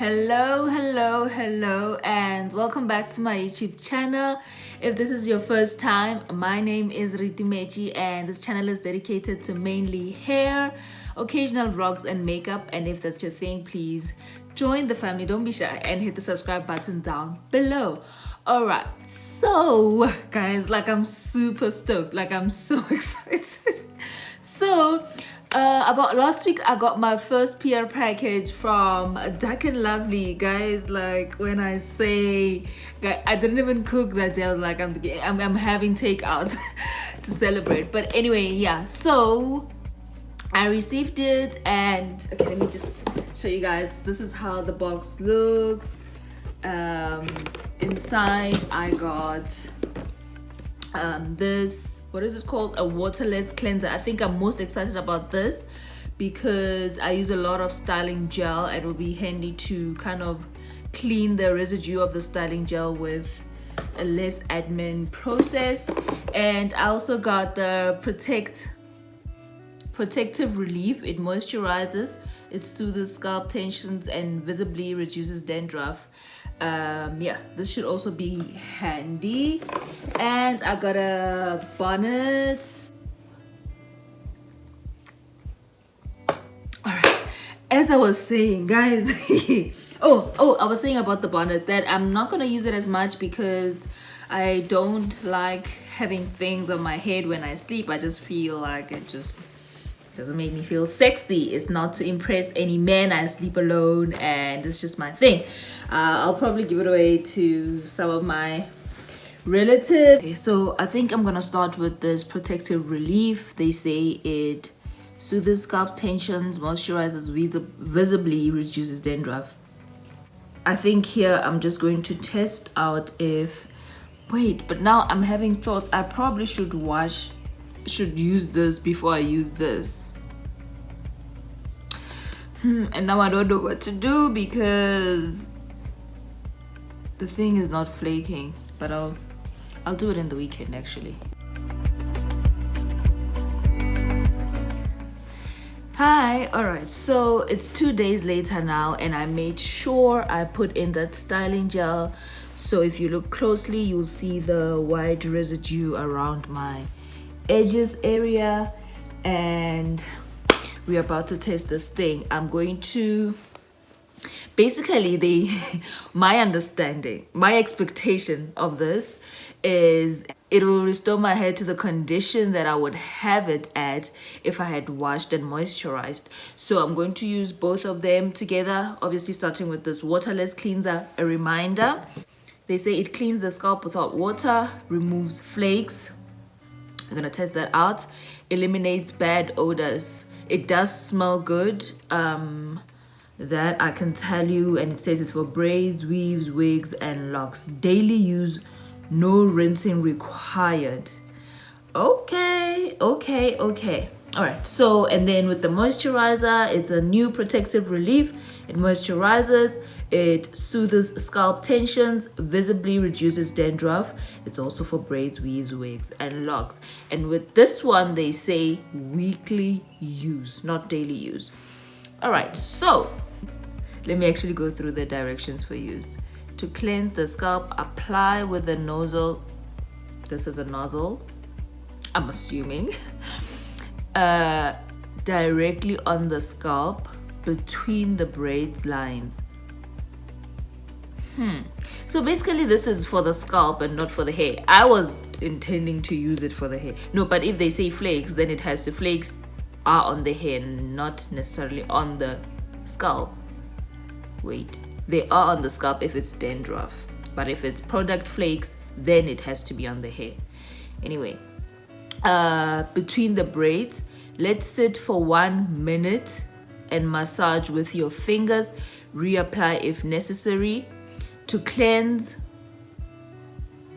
Hello, and welcome back to my YouTube channel. If this is your first time, my name is Ritumechi, and this channel is dedicated to mainly hair, occasional vlogs, and makeup. And if that's your thing, please join the family. Don't be shy and hit the subscribe button down below. All right, so guys, I'm super stoked, I'm so excited. So about last week, I got my first PR package from Dark and Lovely, guys. When I say, I didn't even cook that day. I was like, I'm having takeout to celebrate. But anyway, yeah. So I received it, and okay, let me just show you guys. This is how the box looks. Inside, I got this, what is this called, a waterless cleanser. I think I'm most excited about this because I use a lot of styling gel. It will be handy to kind of clean the residue of the styling gel with a less admin process. And I also got the protective relief. It moisturizes, it soothes scalp tensions, and visibly reduces dandruff. Yeah, this should also be handy. And I got a bonnet. Alright, as I was saying, guys, I was saying about the bonnet that I'm not gonna use it as much because I don't like having things on my head when I sleep. I just feel like it just doesn't make me feel sexy. It's not to impress any man. I sleep alone and it's just my thing. I'll probably give it away to some of my relatives. Okay, so I think I'm gonna start with this protective relief. They say it soothes scalp tensions, moisturizes, visibly reduces dandruff. I think here I'm just going to test out if, wait, but now I'm having thoughts. I probably should use this before I use this. And now I don't know what to do because the thing is not flaking, but I'll do it in the weekend actually. Hi, all right, so it's 2 days later now, and I made sure I put in that styling gel. So if you look closely, you'll see the white residue around my edges area, and we're about to test this thing. I'm going to basically my expectation of this is it will restore my hair to the condition that I would have it at if I had washed and moisturized. So I'm going to use both of them together, obviously starting with this waterless cleanser. A reminder, they say it cleans the scalp without water, removes flakes. I'm gonna test that out. Eliminates bad odors. It does smell good. That I can tell you, and it says it's for braids, weaves, wigs, and locks. Daily use, no rinsing required. Okay. All right, so and then with the moisturizer, it's a new protective relief. It moisturizes, it soothes scalp tensions, visibly reduces dandruff. It's also for braids, weaves, wigs, and locks. And with this one, they say weekly use, not daily use. All right, so let me actually go through the directions for use. To cleanse the scalp, apply with a nozzle. This is a nozzle, I'm assuming. Directly on the scalp between the braid lines. So basically this is for the scalp and not for the hair. I was intending to use it for the hair. No, but if they say flakes, then it has to, flakes are on the hair, not necessarily on the scalp. Wait, they are on the scalp if it's dandruff, but if it's product flakes, then it has to be on the hair. Anyway, between the braids, let's sit for 1 minute and massage with your fingers. Reapply if necessary. To cleanse,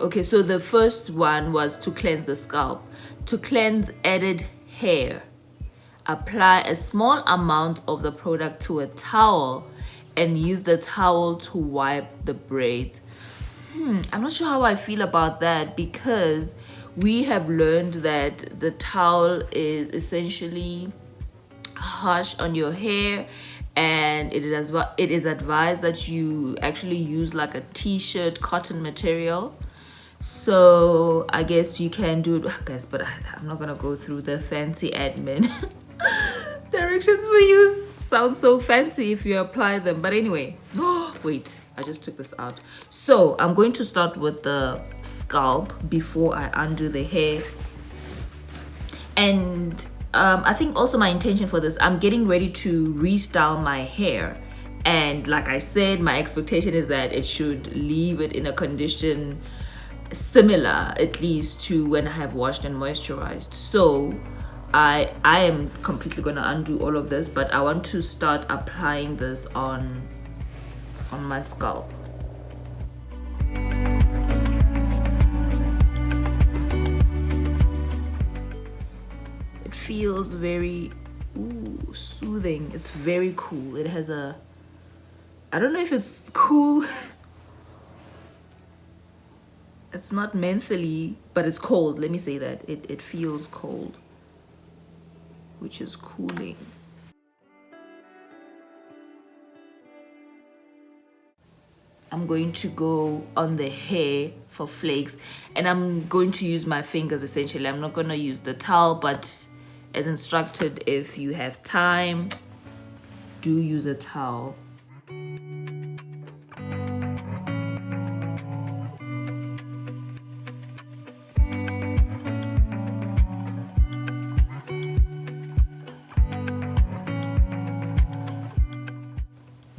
okay, so the first one was to cleanse the scalp. To cleanse added hair, apply a small amount of the product to a towel and use the towel to wipe the braids. I'm not sure how I feel about that because we have learned that the towel is essentially harsh on your hair and it is advised that you actually use like a t-shirt cotton material. So I guess you can do it, guys, but I'm not gonna go through the fancy admin directions for use. Sounds so fancy if you apply them, but anyway. Wait, I just took this out. So I'm going to start with the scalp before I undo the hair. And I think also my intention for this, I'm getting ready to restyle my hair, and like I said, my expectation is that it should leave it in a condition similar at least to when I have washed and moisturized. So I am completely gonna undo all of this, but I want to start applying this on my scalp. It feels very soothing. It's very cool. It has a, I don't know if it's cool. It's not mentally, but it's cold. Let me say that. It feels cold, which is cooling. I'm going to go on the hair for flakes, and I'm going to use my fingers essentially. I'm not going to use the towel, but as instructed, if you have time, do use a towel.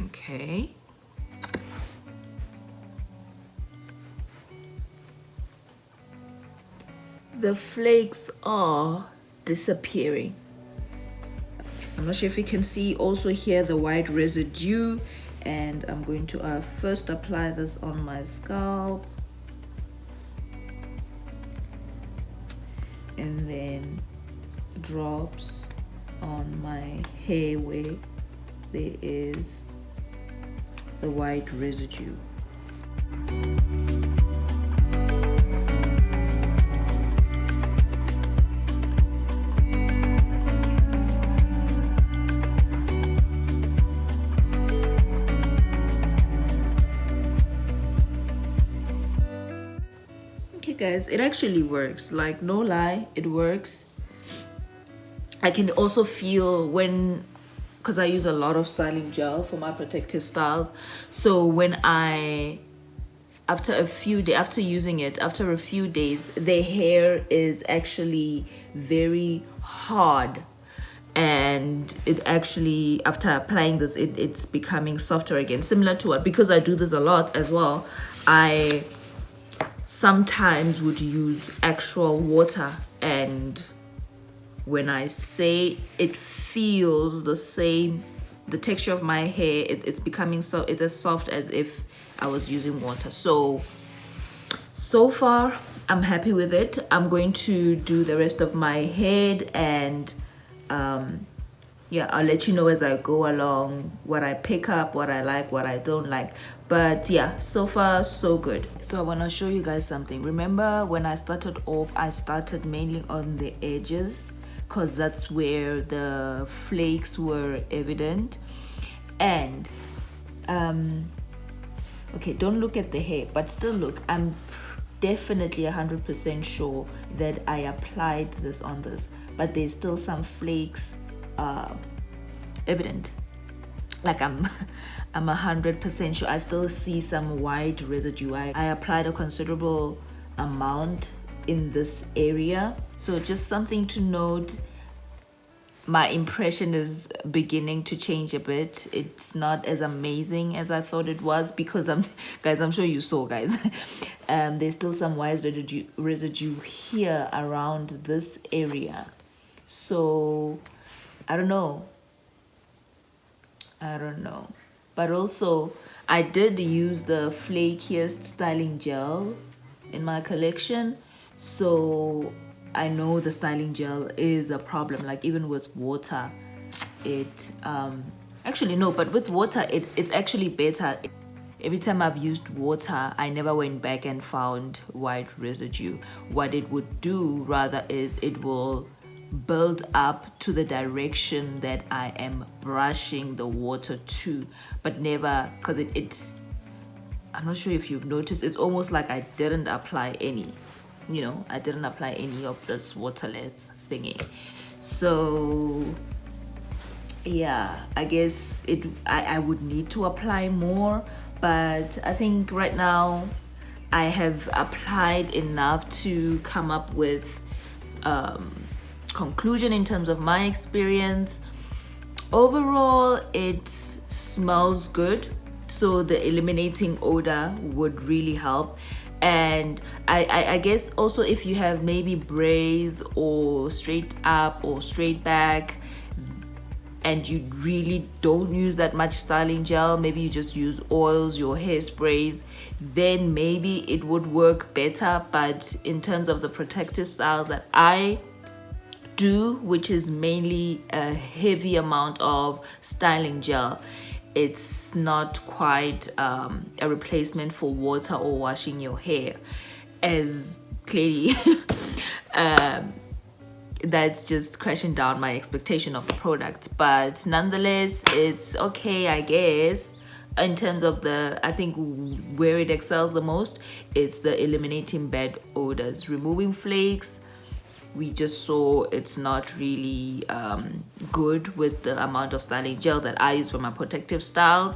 Okay. The flakes are disappearing. I'm not sure if you can see also here the white residue, and I'm going to first apply this on my scalp, and then drops on my hair where there is the white residue. Okay guys, it actually works, like no lie, it works. I can also feel when, because I use a lot of styling gel for my protective styles, so when after a few days, the hair is actually very hard, and it actually, after applying this, it's becoming softer again, similar to what, because I do this a lot as well, I sometimes would use actual water, and when I say it feels the same, the texture of my hair, it's becoming it's as soft as if I was using water. So far I'm happy with it. I'm going to do the rest of my head, and yeah, I'll let you know as I go along what I pick up, what I like, what I don't like. But yeah, so far so good. So I want to show you guys something. Remember when I started off, I started mainly on the edges, because that's where the flakes were evident. And okay, don't look at the hair, but still look. I'm definitely 100% sure that I applied this on this, but there's still some flakes evident. Like I'm 100% sure. I still see some white residue. I applied a considerable amount in this area, so just something to note. My impression is beginning to change a bit. It's not as amazing as I thought it was, because I'm sure you saw, guys. There's still some white residue here around this area. So I don't know. But also, I did use the flakiest styling gel in my collection, so I know the styling gel is a problem. Like even with water, it actually no, but with water it's actually better. Every time I've used water, I never went back and found white residue. What it would do rather is it will build up to the direction that I am brushing the water to, but never, because it's, I'm not sure if you've noticed, it's almost like I didn't apply any, I didn't apply any of this Waterless thingy. So yeah, I guess I would need to apply more, but I think right now I have applied enough to come up with conclusion in terms of my experience. Overall, it smells good, so the eliminating odor would really help. And I guess also if you have maybe braids or straight up or straight back, and you really don't use that much styling gel, maybe you just use oils, your hairsprays, then maybe it would work better. But in terms of the protective styles that I do, which is mainly a heavy amount of styling gel, it's not quite a replacement for water or washing your hair, as clearly that's just crashing down my expectation of the product. But nonetheless, it's okay, I guess. In terms of I think where it excels the most, it's the eliminating bad odors, removing flakes. We just saw it's not really good with the amount of styling gel that I use for my protective styles,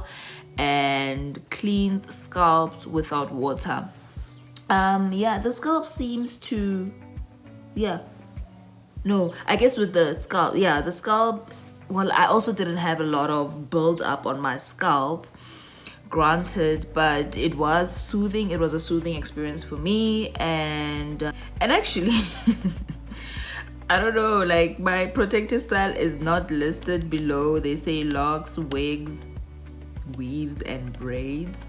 and cleans scalps without water. Yeah, the scalp seems to, no, I guess with the scalp, the scalp, well, I also didn't have a lot of build up on my scalp, granted, but it was soothing. It was a soothing experience for me. And actually I don't know, like, my protective style is not listed below. They say locks, wigs, weaves, and braids,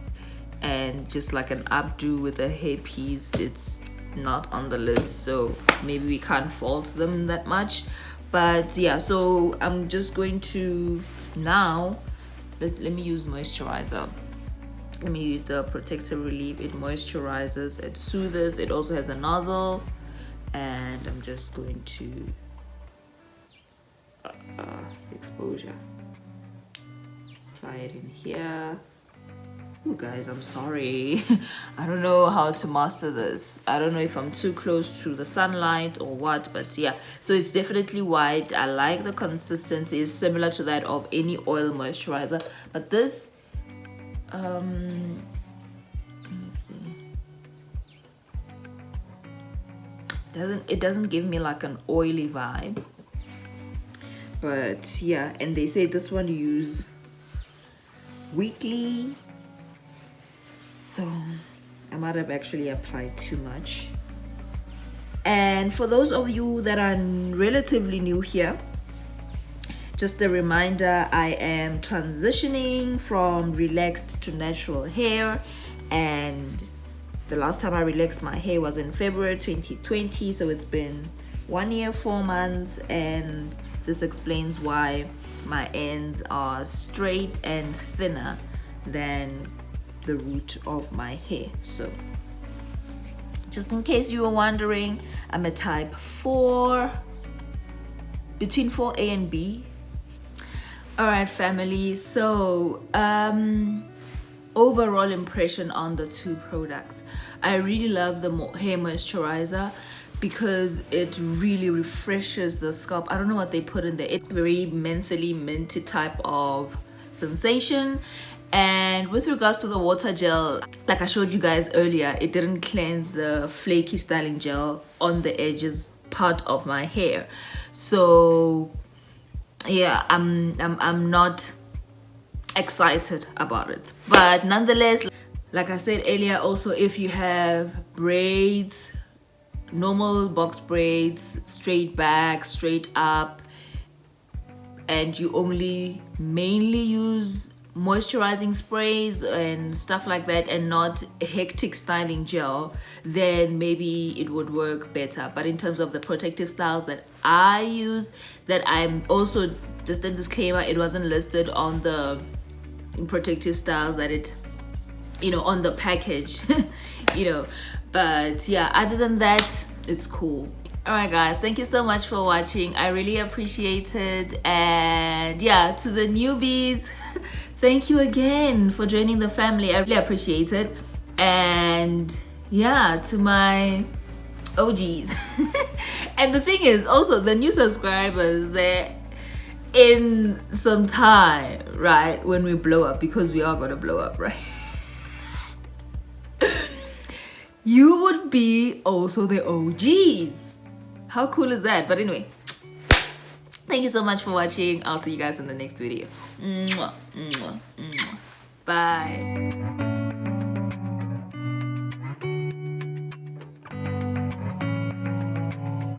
and just like an updo with a hairpiece. It's not on the list, so maybe we can't fault them that much. But yeah, so I'm just going to now let me use moisturizer. Let me use the Protective Relief. It moisturizes, it soothes, it also has a nozzle, and I'm just going to exposure, apply it in here. You guys, I'm sorry. I don't know how to master this. I don't know if I'm too close to the sunlight or what, but yeah. So it's definitely white. I like the consistency. It's similar to that of any oil moisturizer. But this, let me see. It doesn't give me like an oily vibe. But yeah, and they say this one you use weekly. So I might have actually applied too much. And for those of you that are relatively new here, just a reminder, I am transitioning from relaxed to natural hair, and the last time I relaxed my hair was in February 2020, so it's been 1 year 4 months, and this explains why my ends are straight and thinner than the root of my hair. So just in case you were wondering, I'm a type 4, between 4A and B. All right, family, so overall impression on the two products. I really love the hair moisturizer because it really refreshes the scalp. I don't know what they put in there. It's very mentally minty type of sensation. And with regards to the water gel, like I showed you guys earlier, it didn't cleanse the flaky styling gel on the edges part of my hair. So yeah, I'm not excited about it. But nonetheless, like I said earlier, also if you have braids, normal box braids, straight back, straight up, and you only mainly use moisturizing sprays and stuff like that and not hectic styling gel, then maybe it would work better. But in terms of the protective styles that I use, that I'm also, just a disclaimer, it wasn't listed on the protective styles that it, on the package, but yeah, other than that, it's cool. All right, guys, thank you so much for watching. I really appreciate it. And yeah, to the newbies, thank you again for joining the family. I really appreciate it. And yeah, to my OGs. And the thing is, also the new subscribers, they're in some time, right, when we blow up, because we are gonna blow up, right? You would be also the OGs. How cool is that? But anyway, thank you so much for watching. I'll see you guys in the next video. Mwah, mwah, mwah. Bye.